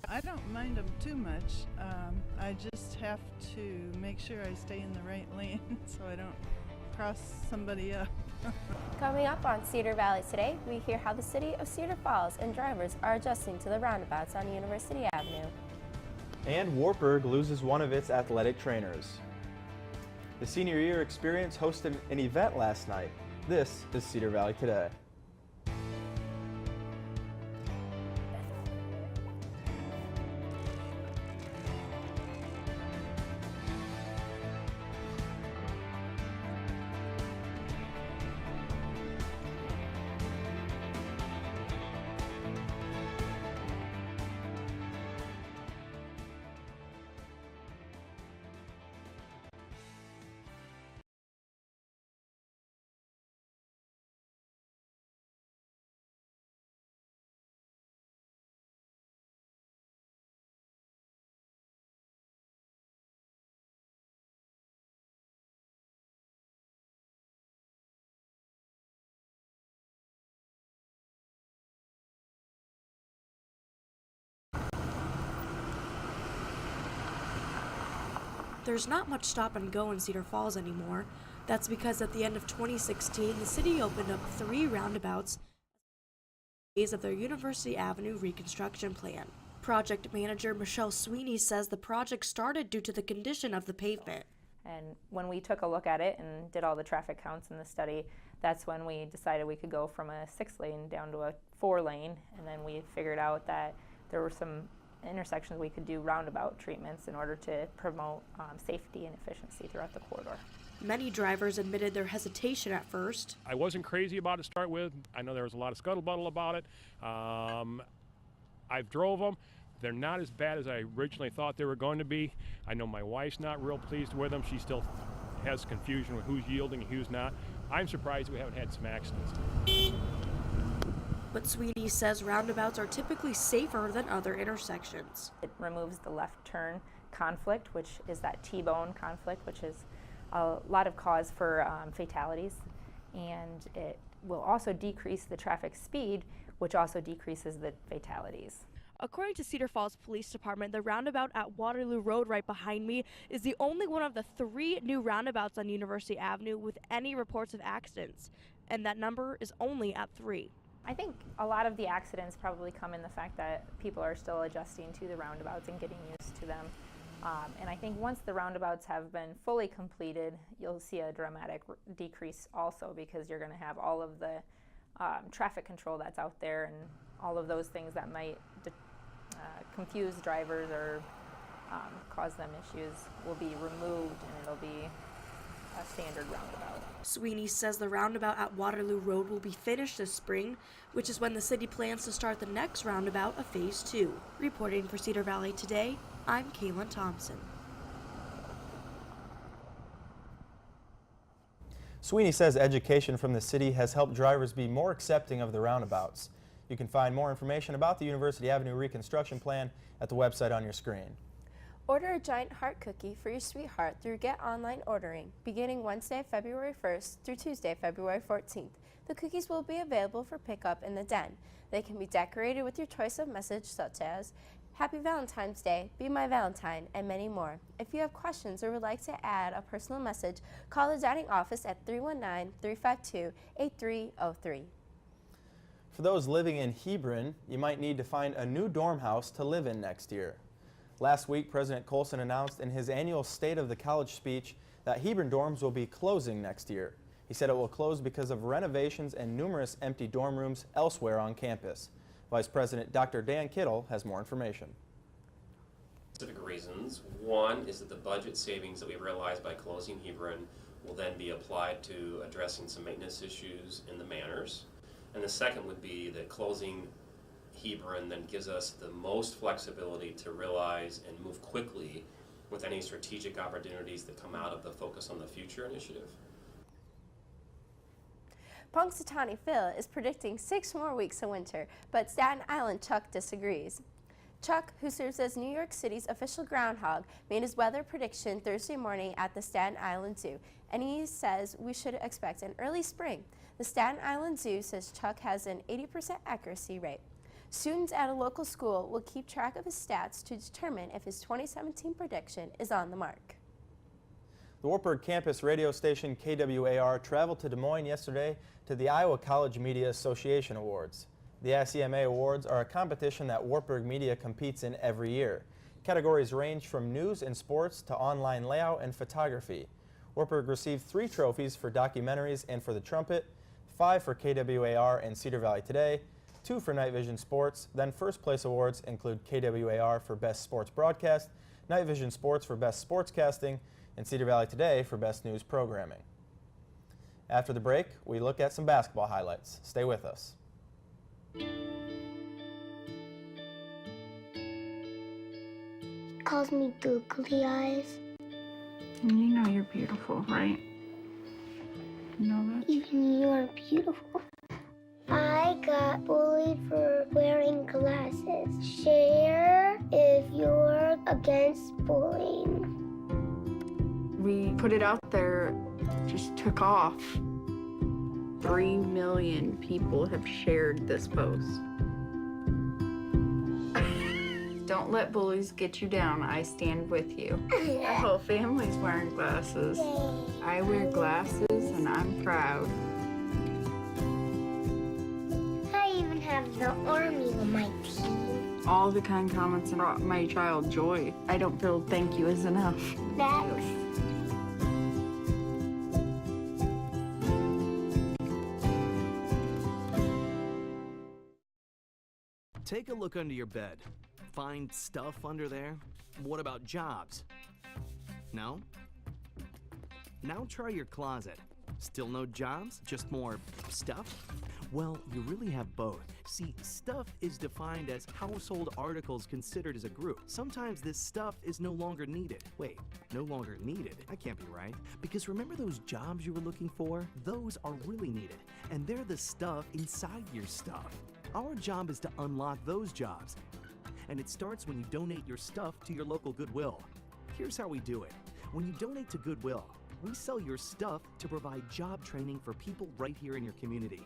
I don't mind them too much. I just have to make sure I stay in the right lane so I don't cross somebody up. Coming up on Cedar Valley today, we hear how the city of Cedar Falls and drivers are adjusting to the roundabouts on University Avenue. And Wartburg loses one of its athletic trainers. The Senior Year Experience hosted an event last night. This is Cedar Valley Today. There's not much stop and go in Cedar Falls anymore. That's because at the end of 2016, the city opened up 3 roundabouts as of their University Avenue reconstruction plan. Project manager Michelle Sweeney says the project started due to the condition of the pavement. And when we took a look at it and did all the traffic counts in the study, that's when we decided we could go from a 6-lane down to a 4-lane, and then we figured out that there were some intersections we could do roundabout treatments in order to promote safety and efficiency throughout the corridor. Many drivers admitted their hesitation at first. I wasn't crazy about it to start with. I know there was a lot of scuttlebutt about it. I've drove them. They're not as bad as I originally thought they were going to be. I know my wife's not real pleased with them. She still has confusion with who's yielding and who's not. I'm surprised we haven't had some accidents. But Sweeney says roundabouts are typically safer than other intersections. It removes the left turn conflict, which is that T-bone conflict, which is a lot of cause for fatalities. And it will also decrease the traffic speed, which also decreases the fatalities. According to Cedar Falls Police Department, the roundabout at Waterloo Road right behind me is the only one of the 3 new roundabouts on University Avenue with any reports of accidents. And that number is only at 3. I think a lot of the accidents probably come in the fact that people are still adjusting to the roundabouts and getting used to them. And I think once the roundabouts have been fully completed, you'll see a dramatic decrease also, because you're going to have all of the traffic control that's out there and all of those things that might confuse drivers or cause them issues will be removed, and it'll be a standard roundabout. Sweeney says the roundabout at Waterloo Road will be finished this spring, which is when the city plans to start the next roundabout of Phase 2. Reporting for Cedar Valley Today, I'm Kaylin Thompson. Sweeney says education from the city has helped drivers be more accepting of the roundabouts. You can find more information about the University Avenue reconstruction plan at the website on your screen. Order a giant heart cookie for your sweetheart through Get Online Ordering, beginning Wednesday, February 1st through Tuesday, February 14th. The cookies will be available for pickup in the den. They can be decorated with your choice of message such as Happy Valentine's Day, Be My Valentine, and many more. If you have questions or would like to add a personal message, call the dining office at 319-352-8303. For those living in Hebron, you might need to find a new dorm house to live in next year. Last week, President Colson announced in his annual State of the College speech that Hebron dorms will be closing next year. He said it will close because of renovations and numerous empty dorm rooms elsewhere on campus. Vice President Dr. Dan Kittle has more information. Specific reasons. One is that the budget savings that we realized by closing Hebron will then be applied to addressing some maintenance issues in the manors. And the second would be that closing Hebron then gives us the most flexibility to realize and move quickly with any strategic opportunities that come out of the Focus on the Future initiative. Punxsutawney Phil is predicting 6 more weeks of winter, but Staten Island Chuck disagrees. Chuck, who serves as New York City's official groundhog, made his weather prediction Thursday morning at the Staten Island Zoo, and he says we should expect an early spring. The Staten Island Zoo says Chuck has an 80% accuracy rate. Students at a local school will keep track of his stats to determine if his 2017 prediction is on the mark. The Wartburg campus radio station KWAR traveled to Des Moines yesterday to the Iowa College Media Association Awards. The ICMA Awards are a competition that Wartburg Media competes in every year. Categories range from news and sports to online layout and photography. Wartburg received 3 trophies for documentaries and for the trumpet, 5 for KWAR and Cedar Valley Today, 2 for Night Vision Sports. Then first place awards include KWAR for Best Sports Broadcast, Night Vision Sports for Best Sportscasting, and Cedar Valley Today for Best News Programming. After the break, we look at some basketball highlights. Stay with us. He calls me googly eyes. And you know you're beautiful, right? You know that? Even you're beautiful. I got bullied for wearing glasses. Share if you're against bullying. We put it out there, just took off. 3 million people have shared this post. Don't let bullies get you down. I stand with you. Our whole family's wearing glasses. I wear glasses and I'm proud. I even have the army on my team. All the kind comments brought my child joy. I don't feel thank you is enough. Next. Take a look under your bed. Find stuff under there? What about jobs? No? Now try your closet. Still no jobs? Just more stuff? Well, you really have both. See, stuff is defined as household articles considered as a group. Sometimes this stuff is no longer needed. Wait, no longer needed? That can't be right. Because remember those jobs you were looking for? Those are really needed. And they're the stuff inside your stuff. Our job is to unlock those jobs. And it starts when you donate your stuff to your local Goodwill. Here's how we do it. When you donate to Goodwill, we sell your stuff to provide job training for people right here in your community.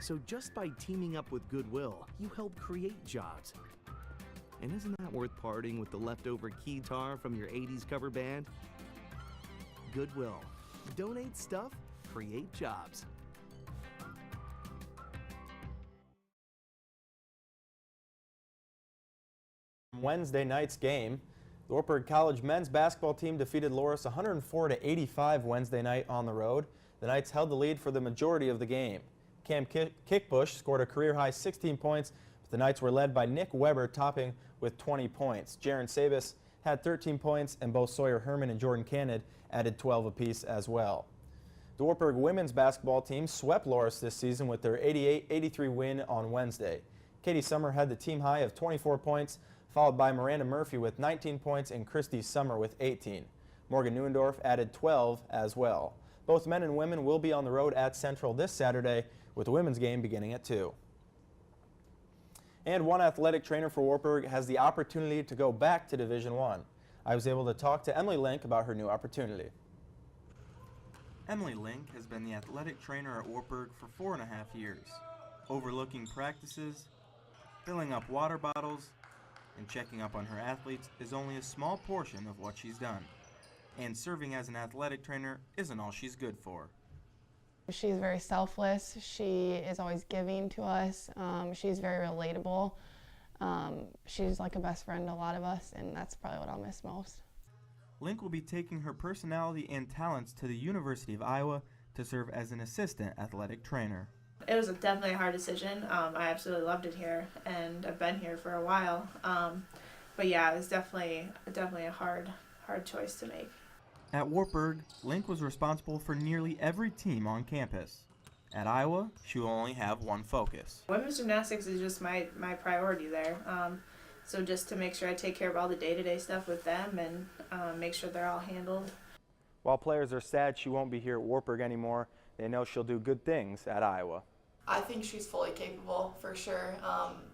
So just by teaming up with Goodwill, you help create jobs. And isn't that worth parting with the leftover keytar from your 80s cover band? Goodwill. Donate stuff, create jobs. Wednesday night's game, the Wartburg College men's basketball team defeated Loris 104-85 Wednesday night on the road. The Knights held the lead for the majority of the game. Cam Kickbush scored a career-high 16 points, but the Knights were led by Nick Weber, topping with 20 points. Jaron Sabis had 13 points, and both Sawyer Herman and Jordan Candid added 12 apiece as well. The Wartburg women's basketball team swept Loris this season with their 88-83 win on Wednesday. Katie Summer had the team high of 24 points, followed by Miranda Murphy with 19 points and Christy Summer with 18. Morgan Neuendorf added 12 as well. Both men and women will be on the road at Central this Saturday, with the women's game beginning at 2. And one athletic trainer for Wartburg has the opportunity to go back to Division I. I was able to talk to Emily Link about her new opportunity. Emily Link has been the athletic trainer at Wartburg for 4.5 years, overlooking practices, filling up water bottles, and checking up on her athletes is only a small portion of what she's done. And serving as an athletic trainer isn't all she's good for. She's very selfless. She is always giving to us. She's very relatable. She's like a best friend to a lot of us, and that's probably what I'll miss most. Link will be taking her personality and talents to the University of Iowa to serve as an assistant athletic trainer. It was definitely a hard decision. I absolutely loved it here, and I've been here for a while. But yeah, it was definitely a hard choice to make. At Wartburg, Link was responsible for nearly every team on campus. At Iowa, she will only have one focus. Women's gymnastics is just my priority there. So just to make sure I take care of all the day-to-day stuff with them and make sure they're all handled. While players are sad she won't be here at Wartburg anymore, they know she'll do good things at Iowa. I think she's fully capable, for sure.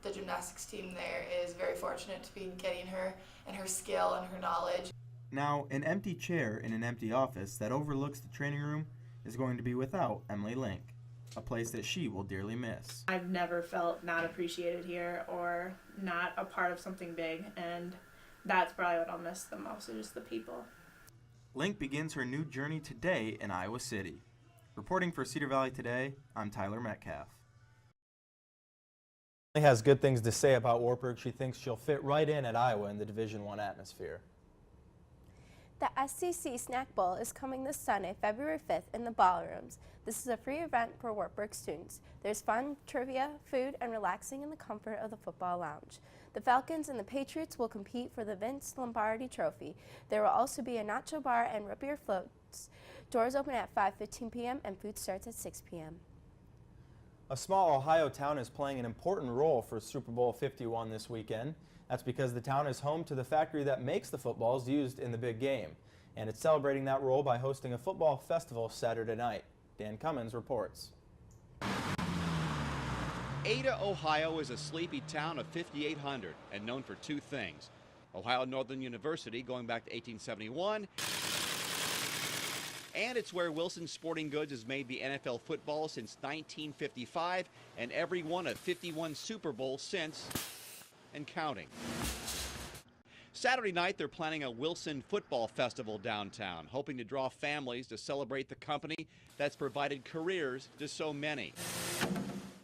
The gymnastics team there is very fortunate to be getting her, and her skill and her knowledge. Now, an empty chair in an empty office that overlooks the training room is going to be without Emily Link. a place that she will dearly miss. I've never felt not appreciated here or not a part of something big, and that's probably what I'll miss the most, is just the people. Link begins her new journey today in Iowa City. Reporting for Cedar Valley Today, I'm Tyler Metcalf. She has good things to say about Wartburg. She thinks she'll fit right in at Iowa in the Division I atmosphere. The SCC Snack Bowl is coming this Sunday, February 5th in the ballrooms. This is a free event for Wartburg students. There's fun, trivia, food, and relaxing in the comfort of the football lounge. The Falcons and the Patriots will compete for the Vince Lombardi Trophy. There will also be a nacho bar and root beer floats. Doors open at 5:15 p.m. and food starts at 6 p.m. A small Ohio town is playing an important role for Super Bowl 51 this weekend. That's because the town is home to the factory that makes the footballs used in the big game. And it's celebrating that role by hosting a football festival Saturday night. Dan Cummins reports. Ada, Ohio is a sleepy town of 5,800 and known for two things. Ohio Northern University going back to 1871, and it's where Wilson Sporting Goods has made the NFL football since 1955 and every one of 51 Super Bowls since, and counting. Saturday night, they're planning a Wilson Football Festival downtown, hoping to draw families to celebrate the company that's provided careers to so many.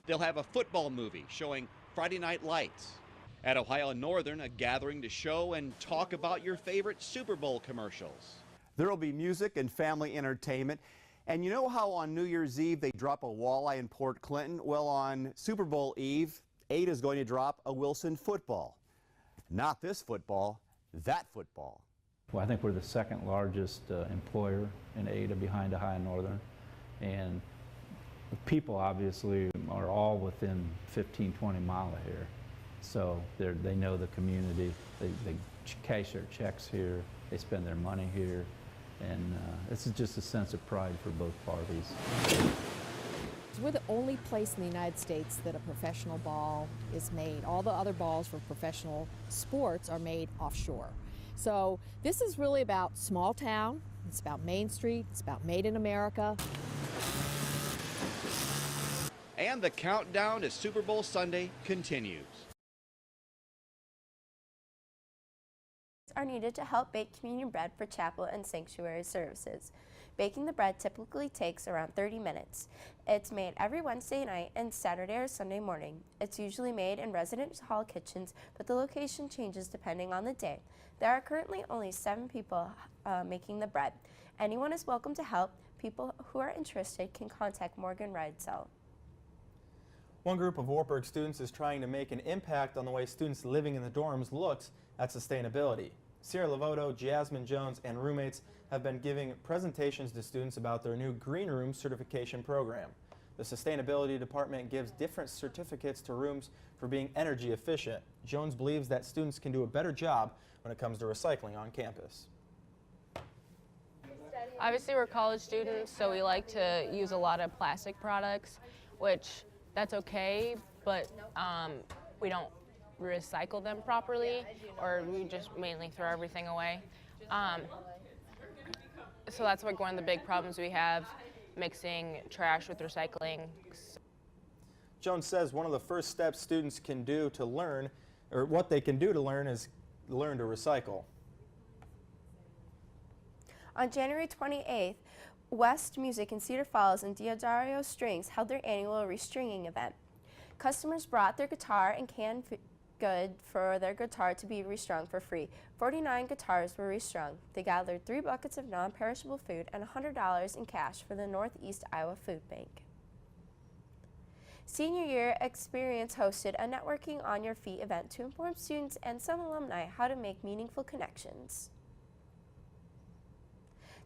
They'll have a football movie showing Friday Night Lights. At Ohio Northern, a gathering to show and talk about your favorite Super Bowl commercials. There will be music and family entertainment. And you know how on New Year's Eve they drop a walleye in Port Clinton? Well, on Super Bowl Eve, Ada is going to drop a Wilson football. Not this football, that football. Well, I think we're the second largest employer in Ada behind Ohio Northern. And the people obviously are all within 15, 20 miles of here. So they know the community, they cash their checks here, they spend their money here, and this is just a sense of pride for both parties. We're the only place in the United States that a professional ball is made. All the other balls for professional sports are made offshore. So this is really about small town, it's about Main Street, it's about Made in America. And the countdown to Super Bowl Sunday continues. Are needed to help bake communion bread for chapel and sanctuary services. Baking the bread typically takes around 30 minutes. It's made every Wednesday night and Saturday or Sunday morning. It's usually made in residence hall kitchens, but the location changes depending on the day. There are currently only 7 people making the bread. Anyone is welcome to help. People who are interested can contact Morgan Rydell. One group of Wartburg students is trying to make an impact on the way students living in the dorms looks at sustainability. Sierra Lavoto, Jasmine Jones, and roommates have been giving presentations to students about their new Green Room certification program. The sustainability department gives different certificates to rooms for being energy efficient. Jones believes that students can do a better job when it comes to recycling on campus. Obviously, we're college students, so we like to use a lot of plastic products, which that's okay, but we don't recycle them properly, or we just mainly throw everything away. So that's like one of the big problems we have, mixing trash with recycling. Jones says one of the first steps students can do to learn, or what they can do to learn, is learn to recycle. On January 28th, West Music in Cedar Falls and Diodario Strings held their annual restringing event. Customers brought their guitar and canned good for their guitar to be restrung for free. 49 guitars were restrung. They gathered 3 buckets of non-perishable food and $100 in cash for the Northeast Iowa Food Bank. Senior Year Experience hosted a Networking on Your Feet event to inform students and some alumni how to make meaningful connections.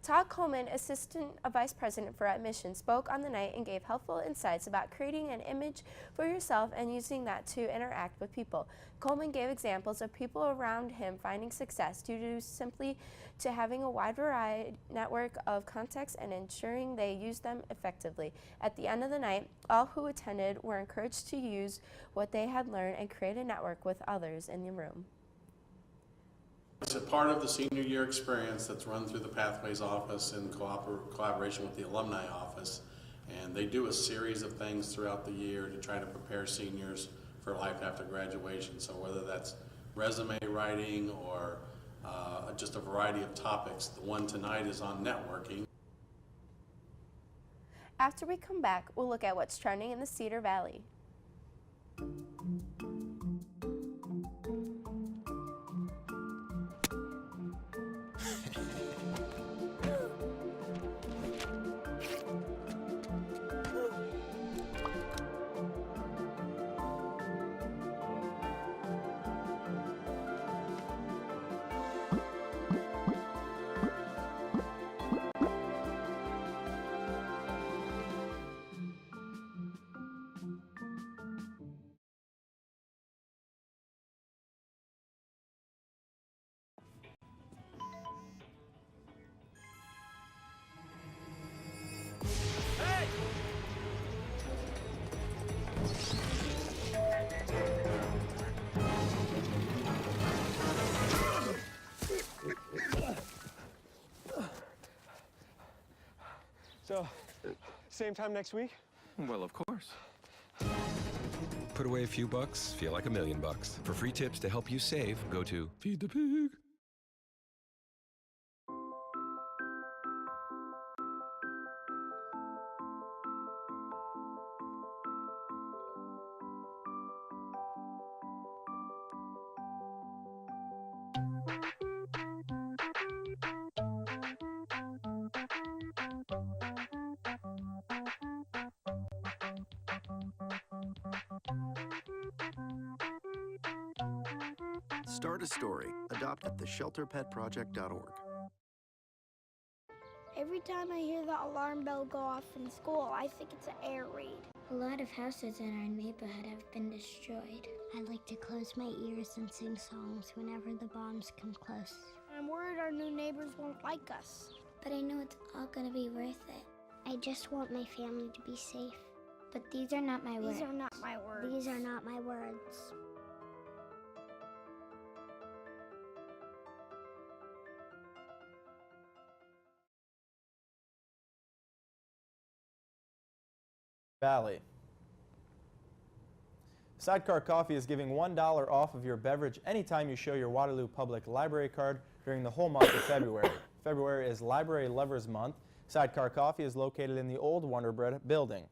Todd Coleman, Assistant Vice President for Admissions, spoke on the night and gave helpful insights about creating an image for yourself and using that to interact with people. Coleman gave examples of people around him finding success due to simply to having a wide variety network of contacts and ensuring they use them effectively. At the end of the night, all who attended were encouraged to use what they had learned and create a network with others in the room. It's a part of the senior year experience that's run through the Pathways office in collaboration with the alumni office. And they do a series of things throughout the year to try to prepare seniors for life after graduation. So whether that's resume writing or just a variety of topics. The one tonight is on networking. After we come back, we'll look at what's trending in the Cedar Valley. So, same time next week? Well, of course. Put away a few bucks, feel like $1 million. For free tips to help you save, go to Feed the Pig. Start a story. Adopt at theshelterpetproject.org. Every time I hear the alarm bell go off in school, I think it's an air raid. A lot of houses in our neighborhood have been destroyed. I like to close my ears and sing songs whenever the bombs come close. I'm worried our new neighbors won't like us. But I know it's all gonna be worth it. I just want my family to be safe. But these are not my words. These are not my words. These are not my words. Valley. Sidecar Coffee is giving $1 off of your beverage anytime you show your Waterloo Public Library card during the whole month of February. February is Library Lovers Month. Sidecar Coffee is located in the old Wonder Bread building.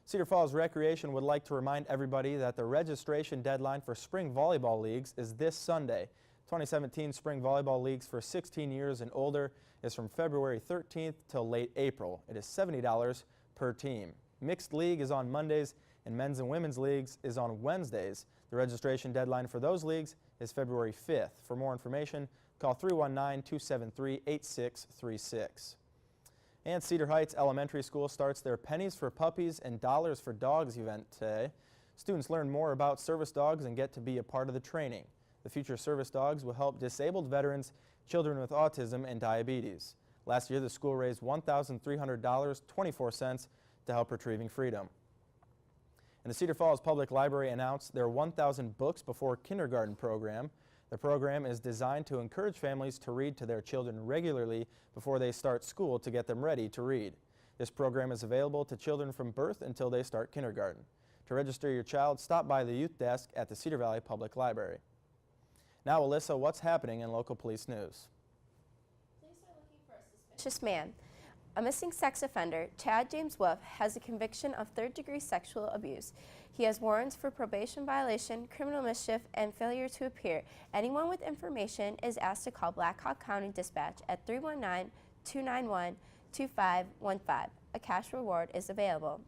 Cedar Falls Recreation would like to remind everybody that the registration deadline for spring volleyball leagues is this Sunday. 2017 Spring Volleyball Leagues for 16 years and older is from February 13th till late April. It is $70 per team. Mixed League is on Mondays and Men's and Women's Leagues is on Wednesdays. The registration deadline for those leagues is February 5th. For more information, call 319-273-8636. And Cedar Heights Elementary School starts their Pennies for Puppies and Dollars for Dogs event today. Students learn more about service dogs and get to be a part of the training. The future service dogs will help disabled veterans, children with autism, and diabetes. Last year, the school raised $1,300.24 to help Retrieving Freedom. And the Cedar Falls Public Library announced their 1,000 Books Before Kindergarten program. The program is designed to encourage families to read to their children regularly before they start school to get them ready to read. This program is available to children from birth until they start kindergarten. To register your child, stop by the youth desk at the Cedar Valley Public Library. Now, Alyssa, what's happening in local police news? Police are looking for a suspicious man. A missing sex offender, Chad James Wolf, has a conviction of third-degree sexual abuse. He has warrants for probation violation, criminal mischief, and failure to appear. Anyone with information is asked to call Black Hawk County Dispatch at 319-291-2515. A cash reward is available.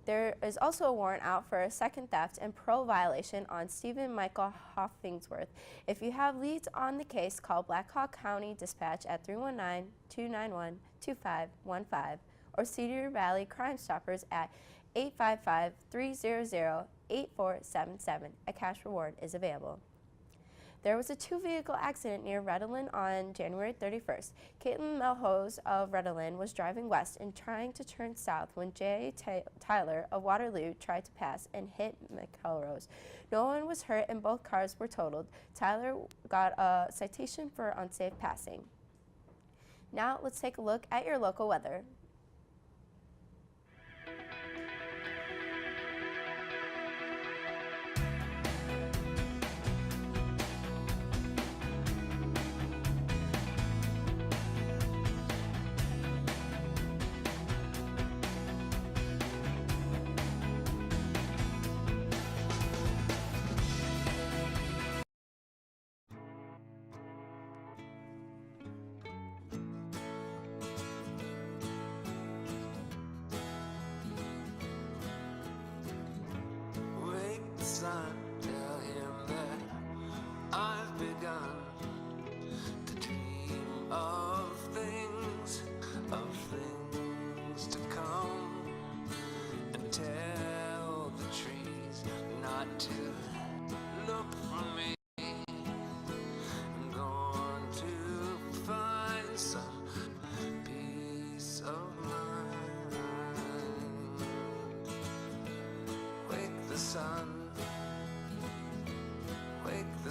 There is also a warrant out for a second theft and parole violation on Stephen Michael Hoffingsworth. If you have leads on the case, call Black Hawk County Dispatch at 319-291-2515 or Cedar Valley Crime Stoppers at 855-300-8477. A cash reward is available. There was a two-vehicle accident near Redolin on January 31st. Caitlin Melhose of Redolin was driving west and trying to turn south when Jay Tyler of Waterloo tried to pass and hit McElrose. No one was hurt and both cars were totaled. Tyler got a citation for unsafe passing. Now let's take a look at your local weather.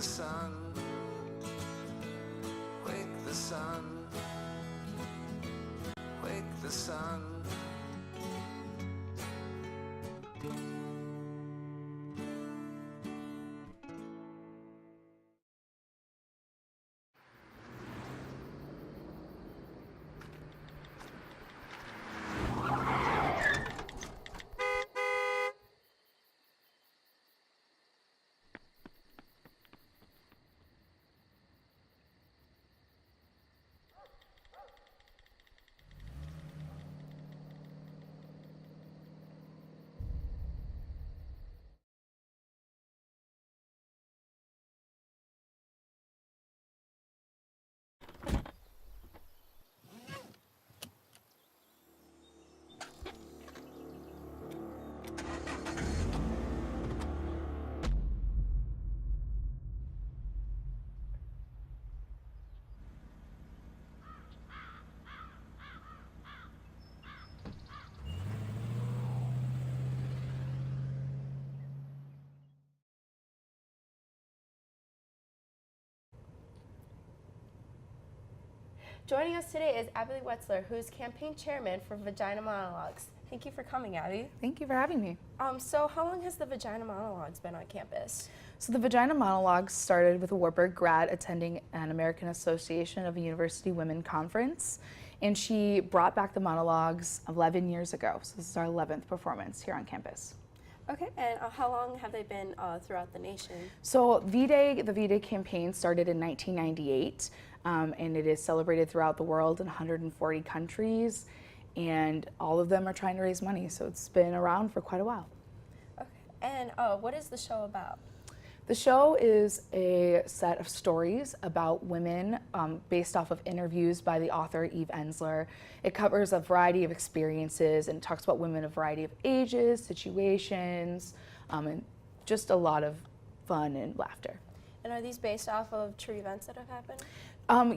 the sun, wake the sun, wake the sun. Joining us today is Abby Wetzler, who is campaign chairman for Vagina Monologues. Thank you for coming, Abby. Thank you for having me. So how long has the Vagina Monologues been on campus? So the Vagina Monologues started with a Warburg grad attending an American Association of University Women conference, and she brought back the monologues 11 years ago. So this is our 11th performance here on campus. Okay, and how long have they been throughout the nation? So V-Day, the V-Day campaign started in 1998, and it is celebrated throughout the world in 140 countries, and all of them are trying to raise money, so it's been around for quite a while. Okay, and what is the show about? The show is a set of stories about women based off of interviews by the author Eve Ensler. It covers a variety of experiences and talks about women of a variety of ages, situations, and just a lot of fun and laughter. And are these based off of true events that have happened?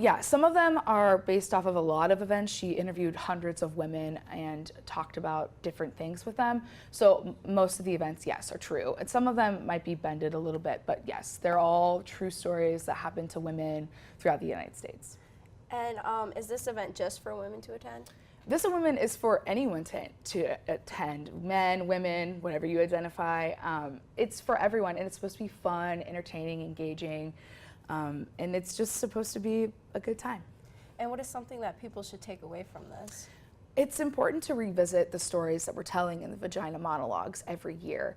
Yeah, some of them are based off of a lot of events. She interviewed hundreds of women and talked about different things with them. So most of the events, yes, are true. And some of them might be bended a little bit, but yes, they're all true stories that happen to women throughout the United States. And is this event just for women to attend? This event is for anyone to attend, men, women, whatever you identify. It's for everyone, and it's supposed to be fun, entertaining, engaging. And it's just supposed to be a good time. And what is something that people should take away from this? It's important to revisit the stories that we're telling in the Vagina Monologues every year.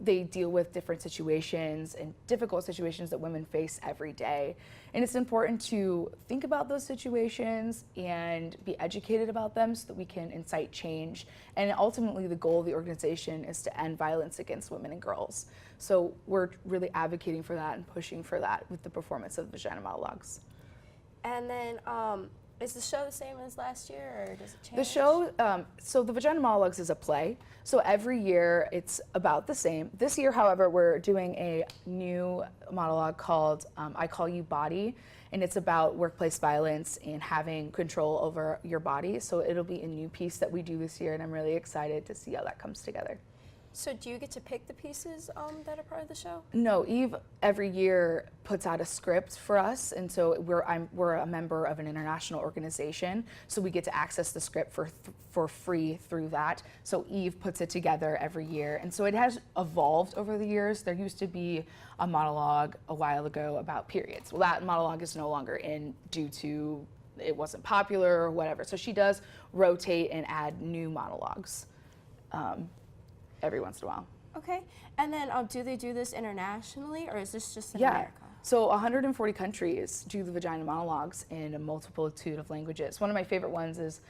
They deal with different situations and difficult situations that women face every day. And it's important to think about those situations and be educated about them so that we can incite change. And ultimately, the goal of the organization is to end violence against women and girls. So we're really advocating for that and pushing for that with the performance of the Vagina Monologues. And then, is the show the same as last year, or does it change? The show, so the Vagina Monologues is a play. So every year it's about the same. This year, however, we're doing a new monologue called I Call You Body, and it's about workplace violence and having control over your body. So it'll be a new piece that we do this year, and I'm really excited to see how that comes together. So do you get to pick the pieces that are part of the show? No, Eve every year puts out a script for us, and so we're a member of an international organization, so we get to access the script for free through that. So Eve puts it together every year, and so it has evolved over the years. There used to be a monologue a while ago about periods. Well, that monologue is no longer in due to it wasn't popular or whatever. So she does rotate and add new monologues every once in a while. Okay, and then do they do this internationally, or is this just in Yeah. America? So 140 countries do the Vagina Monologues in a multitude of languages. One of my favorite ones is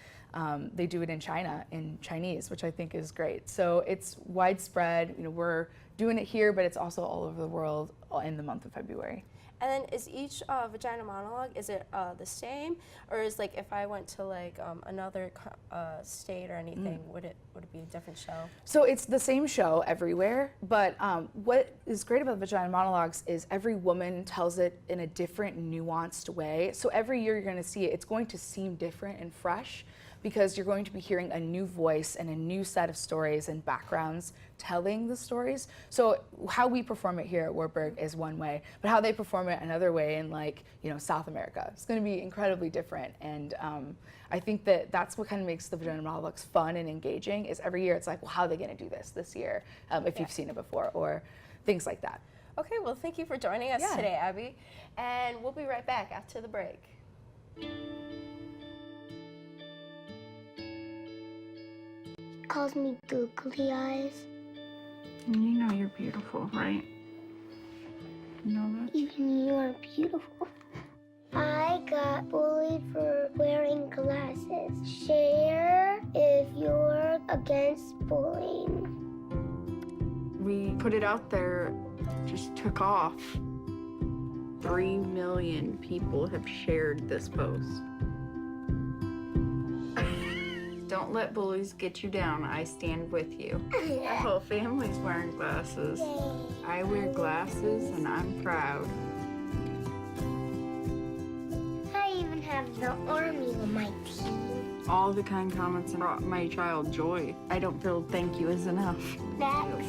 they do it in China, in Chinese, which I think is great. So it's widespread. You know, we're doing it here, but it's also all over the world in the month of February. And then is each Vagina Monologue, is it the same, or is like if I went to like another state or anything, would it be a different show? So it's the same show everywhere, but what is great about Vagina Monologues is every woman tells it in a different, nuanced way. So every year you're going to see it. It's going to seem different and fresh because you're going to be hearing a new voice and a new set of stories and backgrounds telling the stories. So how we perform it here at Wartburg is one way, but how they perform it another way in, like, you know, South America, it's going to be incredibly different. And I think that that's what kind of makes the Vagina Monologues fun and engaging, is every year it's like, well, how are they going to do this year, if you've seen it before, or things like that. Okay, well, thank you for joining us today, Abby. And we'll be right back after the break. Calls me googly eyes. You know you're beautiful, right? You know that? Even you're beautiful. I got bullied for wearing glasses. Share if you're against bullying. We put it out there, just took off. 3 million people have shared this post. Don't let bullies get you down. I stand with you. Our whole family's wearing glasses. I wear glasses and I'm proud. I even have the army on my team. All the kind comments brought my child joy. I don't feel thank you is enough. That's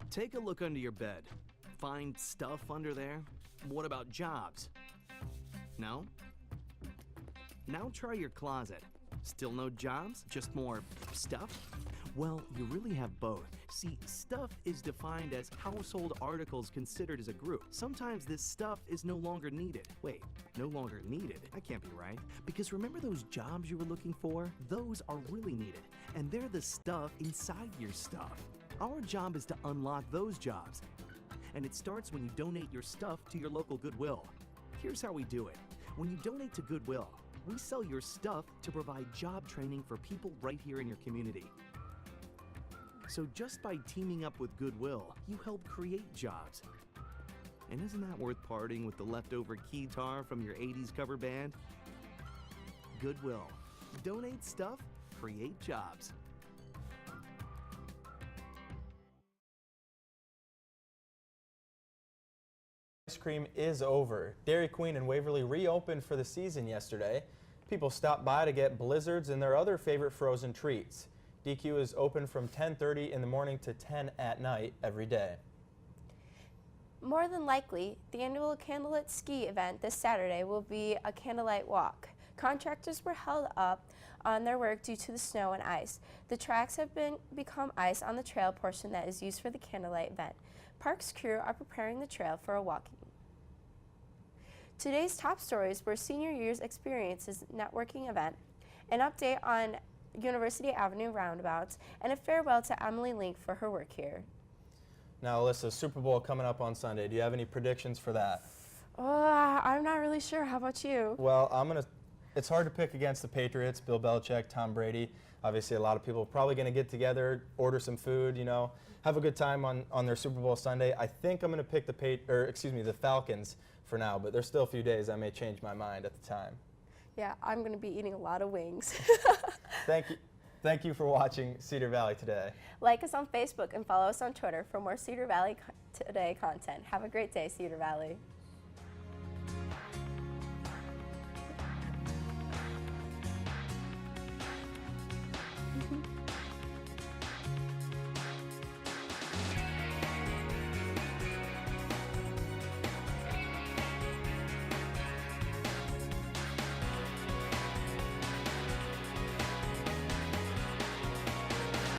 Take a look under your bed. Find stuff under there? What about jobs? No? Now try your closet. Still no jobs? Just more stuff? Well, you really have both. See, stuff is defined as household articles considered as a group. Sometimes this stuff is no longer needed. Wait, no longer needed? That can't be right. Because remember those jobs you were looking for? Those are really needed. And they're the stuff inside your stuff. Our job is to unlock those jobs. And it starts when you donate your stuff to your local Goodwill. Here's how we do it. When you donate to Goodwill, we sell your stuff to provide job training for people right here in your community. So just by teaming up with Goodwill, you help create jobs. And isn't that worth parting with the leftover keytar from your 80s cover band? Goodwill. Donate stuff, create jobs. Ice cream is over. Dairy Queen and Waverly reopened for the season yesterday. People stopped by to get blizzards and their other favorite frozen treats. DQ is open from 10:30 in the morning to 10 at night every day. More than likely, the annual Candlelit Ski event this Saturday will be a candlelight walk. Contractors were held up on their work due to the snow and ice. The tracks have become ice on the trail portion that is used for the candlelight event. Parks crew are preparing the trail for a walking. Today's top stories were Senior Year's Experiences networking event, an update on University Avenue roundabouts, and a farewell to Emily Link for her work here. Now, Alyssa, Super Bowl coming up on Sunday. Do you have any predictions for that? I'm not really sure. How about you? Well, it's hard to pick against the Patriots, Bill Belichick, Tom Brady. Obviously, a lot of people are probably going to get together, order some food, you know, have a good time on their Super Bowl Sunday. I think I'm going to pick the Falcons for now, but there's still a few days. I may change my mind at the time. Yeah, I'm going to be eating a lot of wings. Thank you for watching Cedar Valley Today. Like us on Facebook and follow us on Twitter for more Cedar Valley Today content. Have a great day, Cedar Valley.